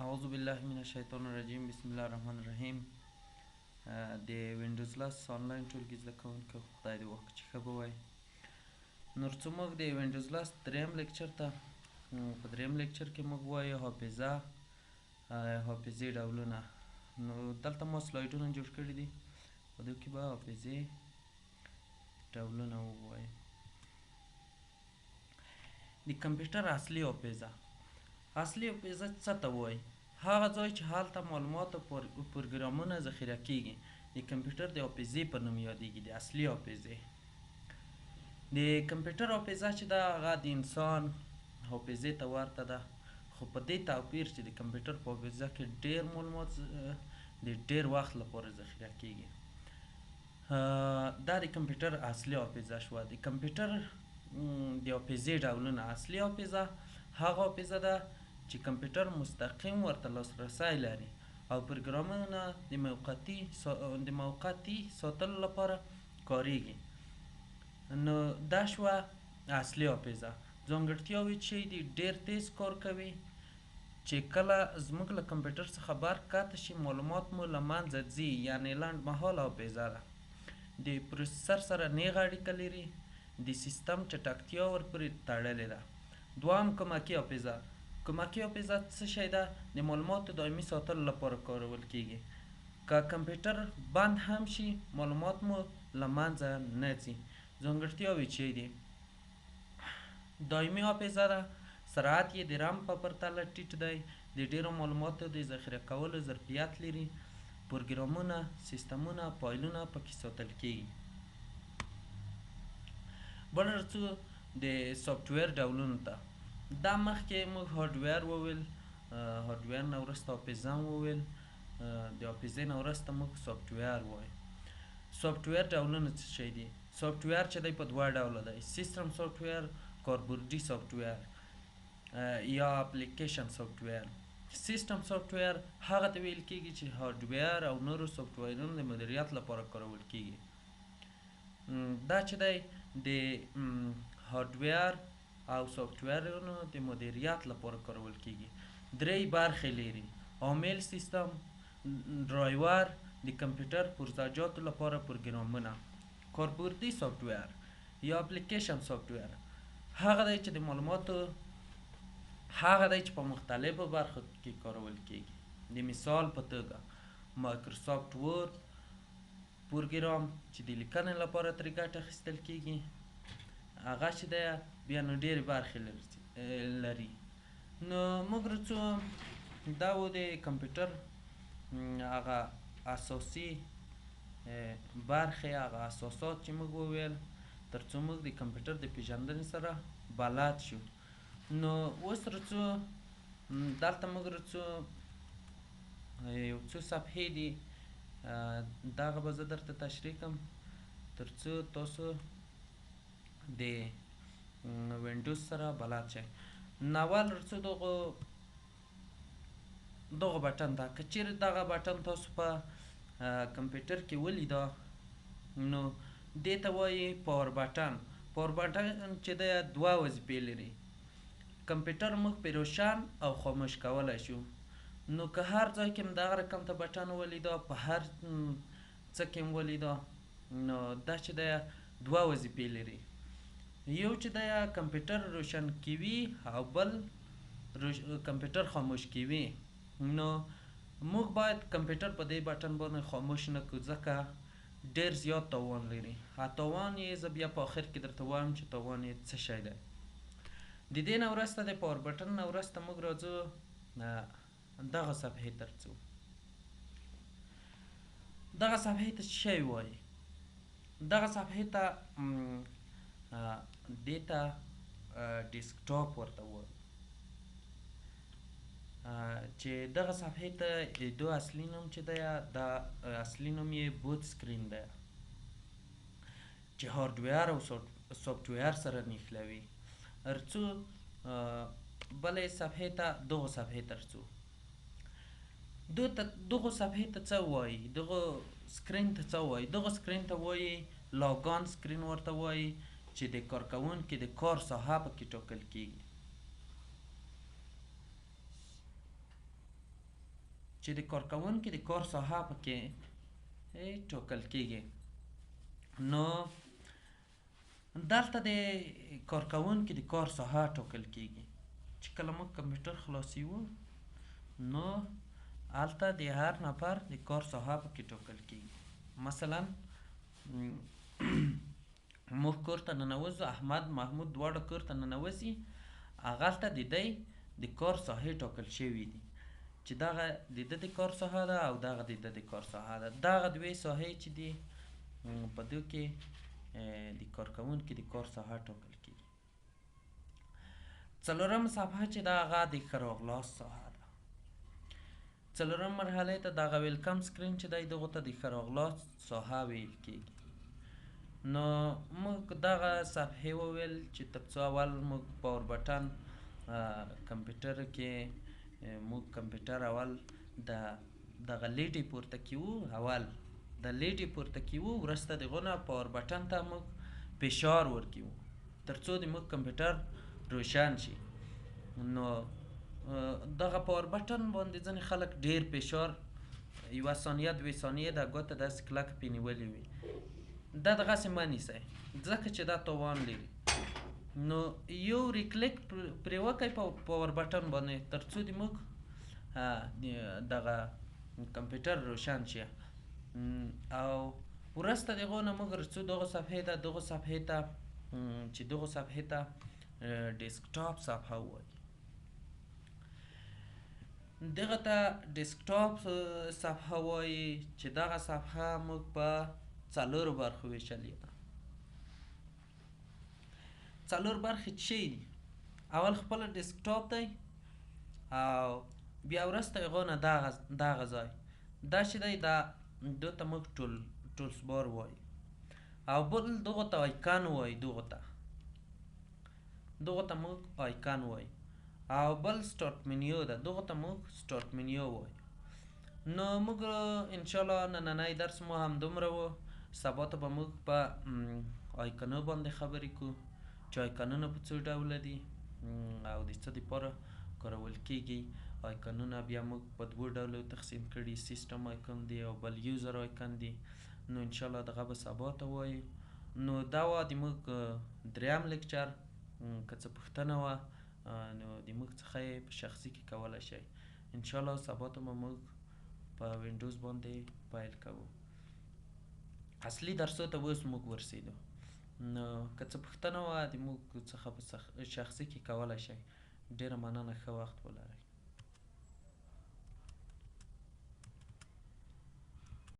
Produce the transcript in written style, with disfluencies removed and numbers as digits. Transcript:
اعوذ بالله من الشیطان الرجیم بسم الله الرحمن الرحیم. د وینډوز 10 آنلاین ټولګي زده کوونکو خدای دې وکړي چې ښه به وایي. نور څه موږ د وینډوز 10 دریم لیکچر ته په دریم لیکچر کې موږ وایو حافظې ډولونه. نو دلته ما سلایډونه جوړ کړي دي، په دې کې به حافظې ډولونه ووایو. د کمپیوټر اصلي حافظه څه ته وایي؟ هغه ځای چې هلته معلومات او پروګرامونه ذخیره کیږي د کمپیوټر د حافظې په نوم یادیږي. د اصلي حافظې د کمپیوټر حافظه چې ده هغه د انسان حافظې ته ورته ده، خو په دې توپیر چې د کمپیوټر په حافظه کې ډیر معلومات د ډیر وخت لپاره ذخیره کیږي. دا د کمپیوټر اصلي حافظه شوه. د کمپیوټر د حافظې ډولونه: اصلي حافظه هغه حافظه ده چې کمپیوټر مستقیم ورته لاسرسی لري او پروګرامونه د موقتي ساتلو لپاره کاریږي. نو دا شوه اصلي حافظه. ځانګړتیاوې چې دي ډیر تیز کار کوي، چې کله زموږ له کمپیوټر څخه برق قطع شي معلومات مو له منځه ځي، یعنې لنډمهاله حافظه ده. د پروسیسر سره نیغه اړیکه لري، د سیستم چټکتیا ورپورې تړلې ده. دوهم کمکي حافظه. کمکي حافظه څه شی ده؟ د معلوماتو دایمي ساتلو لپاره کارول کیږي. که کمپیوټر بند هم شي معلومات مو له منځه نه ځي. ځانګړتیاوې چې دي: دایمي حافظه ده، سرعت یې د رم په پرتله ټیټ دی، د ډیرو معلوماتو د ذخیره کولو ظرفیت لري، پروګرامونه، سیستمونه، فایلونه پکې ساتل کیږي. بل رڅو د سافټویر ډولونو ته. دا مخکې موږ هارډویر وویل، هارډویر نه وروسته حافظه هم وویل، د حافظې نه وروسته موږ سافټویر وایو. سافټویر ډولونه څه شی دي؟ سافټویر چې دی په دوه ډوله دی: سیسټم سافټویر، کاربردي سافټویر یا اپلیکیشن سافټویر. سیسټم سافټویر هغه ته ویل کیږي چې هارډویر او نورو سافټویرونو د مدیریت لپاره کارول کیږي. دا چې دی د هارډویر او سافټویرونو د مدیریت لپاره کارول کیږي. درې برخې لري: عامل سیستم، ډرایور، د کمپیوټر پرزاجاتو لپاره پروګرامونه. کاربردي سافټویر یا اپلیکیشن سافټویر هغه دی چې د معلوماتو په مختلفو برخو کې کارول کیږي. د مثال په توګه مایکروسافټ ورډ پروګرام چې د لیکنې لپاره ترې ګټه اخیستل کیږي، هغه چې دی بیا نو ډیرې برخې لري. نو موږ رڅو دا و د کمپیوټر هغه اساسي برخې، هغه اساسات چې موږ وویل، تر څو موږ د کمپیوټر د پیژندنې سره بلد شو. نو اوس رڅو دلته موږ رڅو یو څو صفحې دي، دغه به زه درته تشریح کړم تر څو تاسو د وینډوز سره بلد شئ. اول رڅو دغه بټن ته، که چیرې دغه بټن تاسو په کمپیوټر کې ولیده نو دې ته وایي پاور بټن. پاور بټن چې دی دوه وظیفې لري: کمپیوټر موږ پرې روشن او خاموش کولی شو. نو که هر ځای کې هم دغه رقم ته بټن ولیده، په هر څه کې هم ولیده، نو دا چې دی دوه وظیفې لري: یو چې دی کمپیوټر روشن کوي او بل کمپیوټر خاموش کوي. نو موږ باید کمپیوټر په دې بټن باندې خاموش نه کړو ځکه ډیر زیات تاوان لري. تاوان یې زه بیا په آخر کې درته وایم چې تاوان یې څه شی دی. د دې نه وروسته د پاور بټن نه وروسته موږ راځو دغه صفحې ته رڅو. دغه صفحې ته څه شی وایي؟ دغه صفحې ته دې ته ډیسکټاپ ورته وایي، چې دغه صفحې ته د اصلي نوم چې دی دا اصلي نوم یې بوت سکرین دی، چې هارډویر او سافټویر سره نښلوي. رڅو بلې صفحې ته دغه صفحې ته رڅو. دغه صفحې ته څه وایي؟ دغه سکرین ته څه وایي؟ دغه سکرین ته وایي لاګان سکرین ورته وایي، چې د کارکوونکي د کار ساحه پکې ټاکل کیږي. چې د کارکوونکي د کار ساحه پکې ټاکل کیږي. نو دلته د کارکوونکي د کار ساحه ټاکل کیږي چې کله موږ کمپیوټر خلاصوو نو هلته د هر نفر د کار ساحه پکې ټاکل کیږي. مثلا موږ کور ته ننوځو، احمد محمود دواړه کور ته ننوځي، هغلته د دی د کار ساحې ټاکل شوي دي چې دغه د ده د کار ساحه ده او دغه د ده د کار ساحه ده. دغه دوې ساحې چې دي په دو کې د کارکوونکي د کار ساحه ټاکل کیږي. څلورم صفحه چې ده هغه د ښه راغلاست ساحه ده. څلورم مرحلې ته دغه ویلکم سکرین چې دی دغو ته د ښه راغلاست ساحه ویل کیږي. نو موږ دغه صفحې وویل چې تر څو اول موږ پاور بټن کمپیوټر کې موږ کمپیوټر اول دغه لیډې پورته کیو، اول د لیډې پورته کیو، وروسته د هغو نه پاور بټن ته موږ فشار ورکیو تر څو د موږ کمپیوټر روشن شي. نو دغه پاور بټن باندې ځینې خلک ډیر فشار، یوه ثانیه دوې ثانیې د ګوته داسې کلکه پې نیولې وي، دا دغسې مه نیسئ ځکه چې دا تاوان لري. نو یو ریکلیک پرې وکئ په پاور بټن باندې تر څو د موږ دغه کمپیوټر روشن شي. او وروسته د هغو نه موږ رسو دغو صفحې ته چې دغو صفحې ته ډیسکټاپ صفحه ووایي. دغه ته ډیسکټاپ صفحه وایي چې دغه صفحه موږ په څلورو برخو ویشلې ده. څلور برخې څه شی دي؟ اول خپله ډیسکټاپ دی او بیا وروسته هغو نه دغه ځای دا چې دی دا دو ته موږ ټولس بار وایي، او بل دغو ته آیکن وایي، دغو ته موږ آیکن وایي، او بل سټارټ منیو ده، دغو ته موږ سټارټ منیو وایي. نو موږ انشاءالله نننی درس مو همدومره و. سبا ته به موږ په آیکنو باندې خبرې کوو چې آیکنونه په څو ډوله دي او د څه دپاره کارول کیږي. آیکنونه بیا موږ په دوو ډولو تقسیم کړي، سیسټم آیکن دی او بل یوزر آیکن دی. نو انشاءالله دغه به سبا ته وایو. نو دا وه د موږ دریم لیکچر. که څه پوښتنه وه نو د موږ څخه یې په شخصي کې کولی شئ. انشاءالله سبا ته به موږ په وینډوز باندې پیل کوو. اصلي درسو ته اوس موږ ورسېدو. نو که څه پوښتنه وه د موږ څخه په شخصي کې کولی شئ. ډېره مننه، ښه وخت ولرئ.